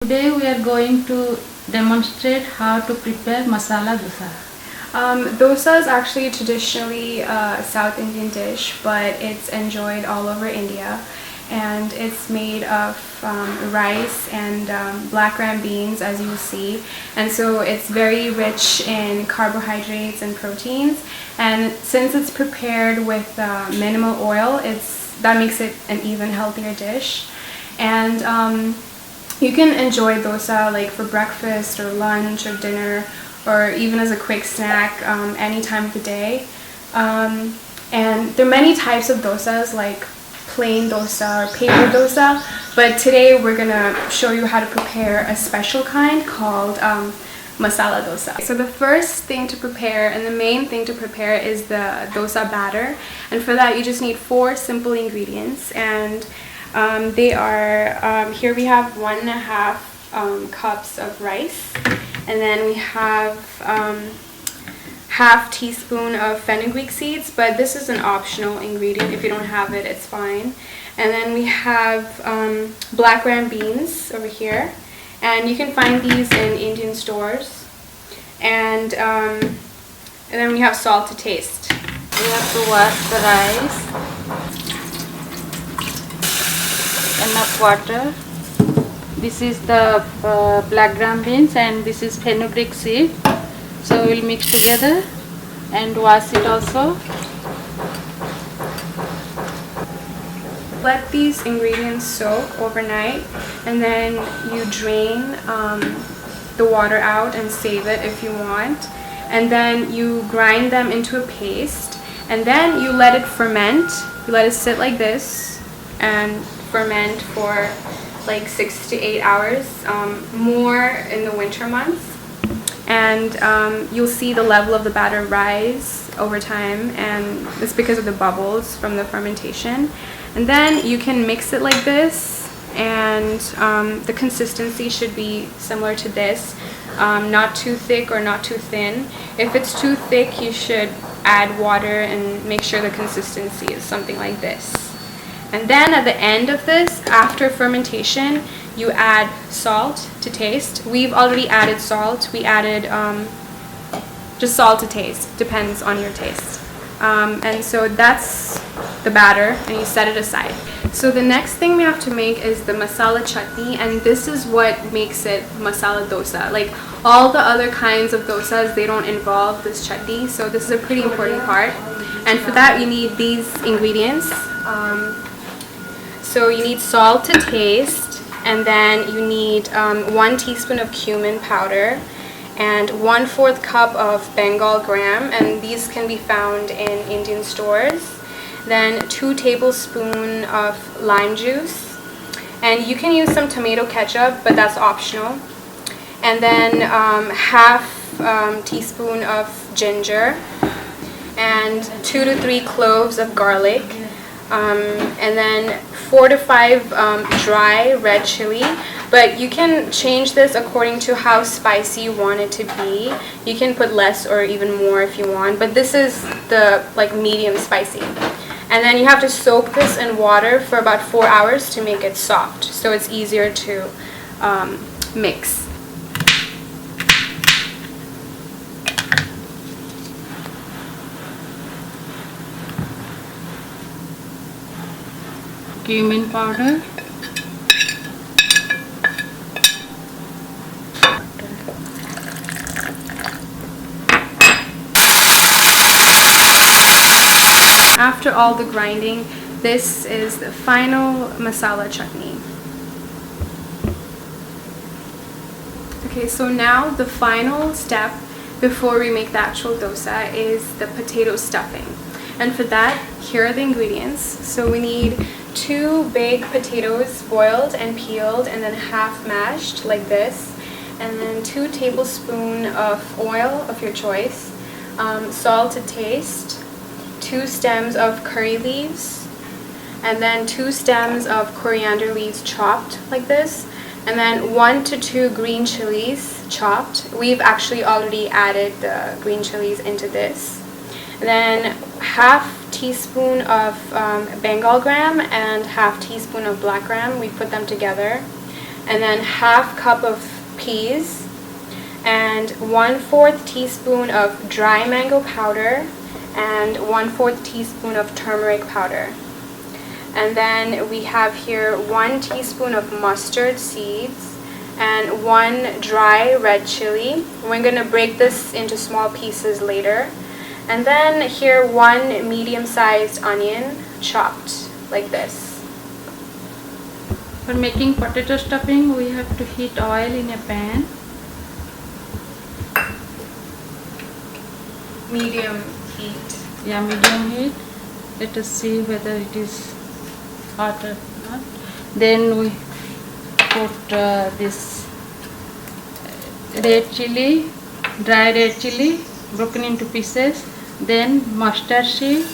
Today we are going to demonstrate how to prepare masala dosa. Dosa is actually traditionally a South Indian dish, but it's enjoyed all over India, and it's made of rice and black gram beans, as you will see, and so it's very rich in carbohydrates and proteins, and since it's prepared with minimal oil, that makes it an even healthier dish. And you can enjoy dosa like for breakfast or lunch or dinner, or even as a quick snack any time of the day. And there are many types of dosas, like plain dosa or paper dosa, but today we're gonna show you how to prepare a special kind called masala dosa. So the first thing to prepare, and the main thing to prepare, is the dosa batter, and for that you just need 4 simple ingredients, and they are, here we have 1.5 cups of rice, and then we have half teaspoon of fenugreek seeds, but this is an optional ingredient. If you don't have it, it's fine. And then we have black gram beans over here, and you can find these in Indian stores. And then we have salt to taste. We have to wash the rice, enough water. This is the black gram beans and this is fenugreek seed. So we'll mix together and wash it also. Let these ingredients soak overnight, and then you drain the water out and save it if you want, and then you grind them into a paste, and then you let it ferment. You let it sit like this and ferment for like 6 to 8 hours, more in the winter months, and you'll see the level of the batter rise over time, and it's because of the bubbles from the fermentation. And then you can mix it like this, and the consistency should be similar to this, not too thick or not too thin. If it's too thick, you should add water and make sure the consistency is something like this. And then at the end of this, after fermentation, you add salt to taste. We've already added salt. We added just salt to taste, depends on your taste. And so that's the batter, and you set it aside. So the next thing we have to make is the masala chutney, and this is what makes it masala dosa. Like all the other kinds of dosas, they don't involve this chutney, so this is a pretty important part. And for that, you need these ingredients. So you need salt to taste, and then you need 1 teaspoon of cumin powder, and 1/4 cup of Bengal gram, and these can be found in Indian stores. Then 2 tablespoons of lime juice, and you can use some tomato ketchup, but that's optional. And then half teaspoon of ginger, and 2 to 3 cloves of garlic, and then 4 to 5 dry red chili. But you can change this according to how spicy you want it to be. You can put less or even more if you want, but this is the medium spicy. And then you have to soak this in water for about 4 hours to make it soft, so it's easier to mix. Cumin powder, After all the grinding, this is the final masala chutney. Okay, so now the final step before we make the actual dosa is the potato stuffing. And for that, here are the ingredients. So we need 2 big potatoes, boiled and peeled and then half mashed like this, and then 2 tablespoons of oil of your choice, salt to taste, 2 stems of curry leaves, and then 2 stems of coriander leaves chopped like this, and then 1 to 2 green chilies chopped. We've actually already added the green chilies into this. And then half teaspoon of Bengal gram and half teaspoon of black gram. We put them together. and then half cup of peas, and 1/4 teaspoon of dry mango powder, and 1/4 teaspoon of turmeric powder. And then we have here 1 teaspoon of mustard seeds and 1 dry red chili. We're going to break this into small pieces later. And then here 1 medium-sized onion chopped like this. For making potato stuffing, we have to heat oil in a pan. Medium heat. Yeah, medium heat. Let us see whether it is hot or not. Then we put this red chili, dry red chili, broken into pieces. Then mustard seed.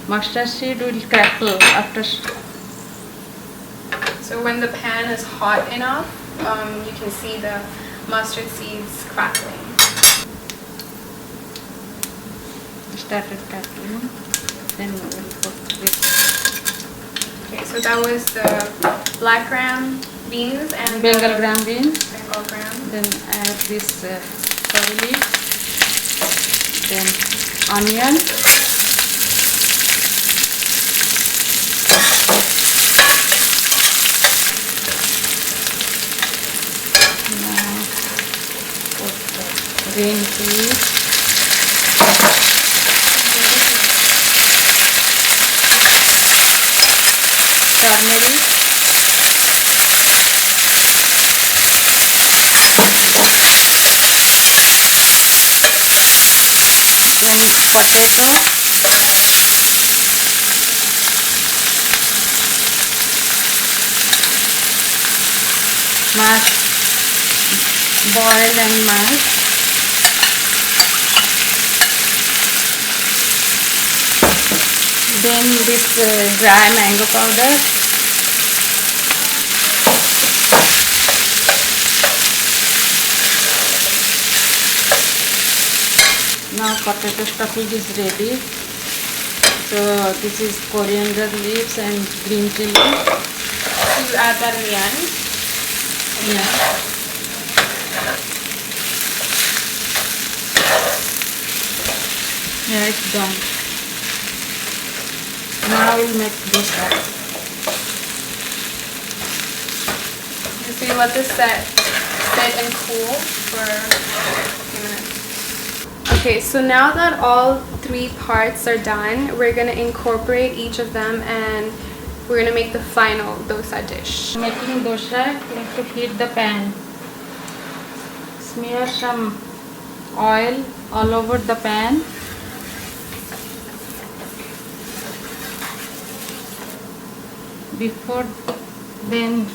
Mustard seed will crackle after. So when the pan is hot enough, you can see the mustard seeds crackling. Started crackling. Then we will put this. Okay, so that was the black gram beans and Bengal gram beans. Bengal gram. Then add this curry leaf. Then onion. Now put the green peas. Turmeric. Then potato. Mash, boil and mash. Then this dry mango powder. Now potato stuffing is ready. So this is coriander leaves and green chili. You add that in the end? Yeah. Yeah, it's done. Now we'll make dosa. So you let this sit and cool for a few minutes. Okay, so now that all 3 parts are done, we're going to incorporate each of them and we're going to make the final dosa dish. Making dosa, you have to heat the pan. Smear some oil all over the pan. Before then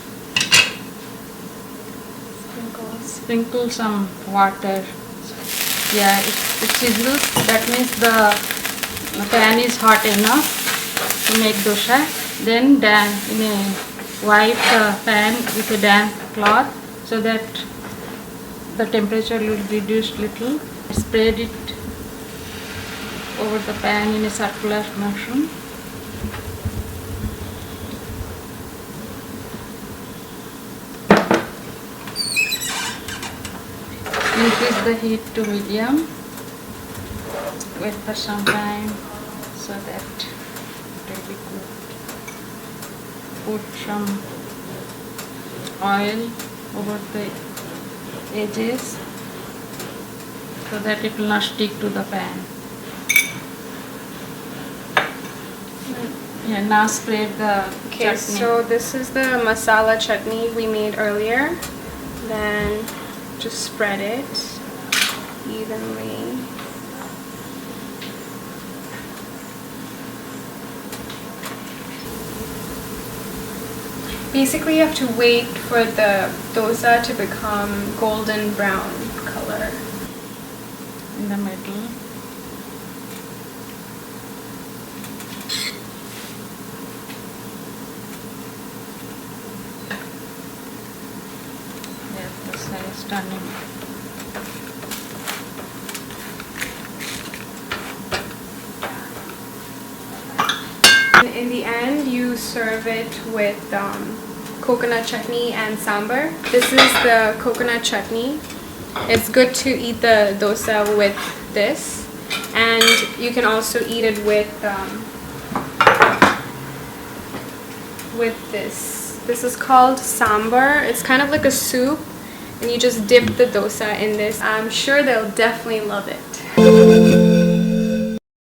sprinkle some water. Yeah, it sizzles. That means the pan is hot enough to make dosa. Then wipe the pan with a damp cloth so that the temperature will reduce little. Spread it over the pan in a circular motion. Increase the heat to medium. Wait for some time so that it will be cooked. Put some oil over the edges so that it will not stick to the pan. Yeah, now spread the Okay, chutney. so this is the masala chutney we made earlier. Then just spread it evenly. Basically, you have to wait for the dosa to become golden brown color. In the middle. Yeah, the side is turning. In the end, you serve it with coconut chutney and sambar. This is the coconut chutney. It's good to eat the dosa with this, and you can also eat it with this. This is called sambar. It's kind of like a soup, and you just dip the dosa in this. I'm sure they'll definitely love it.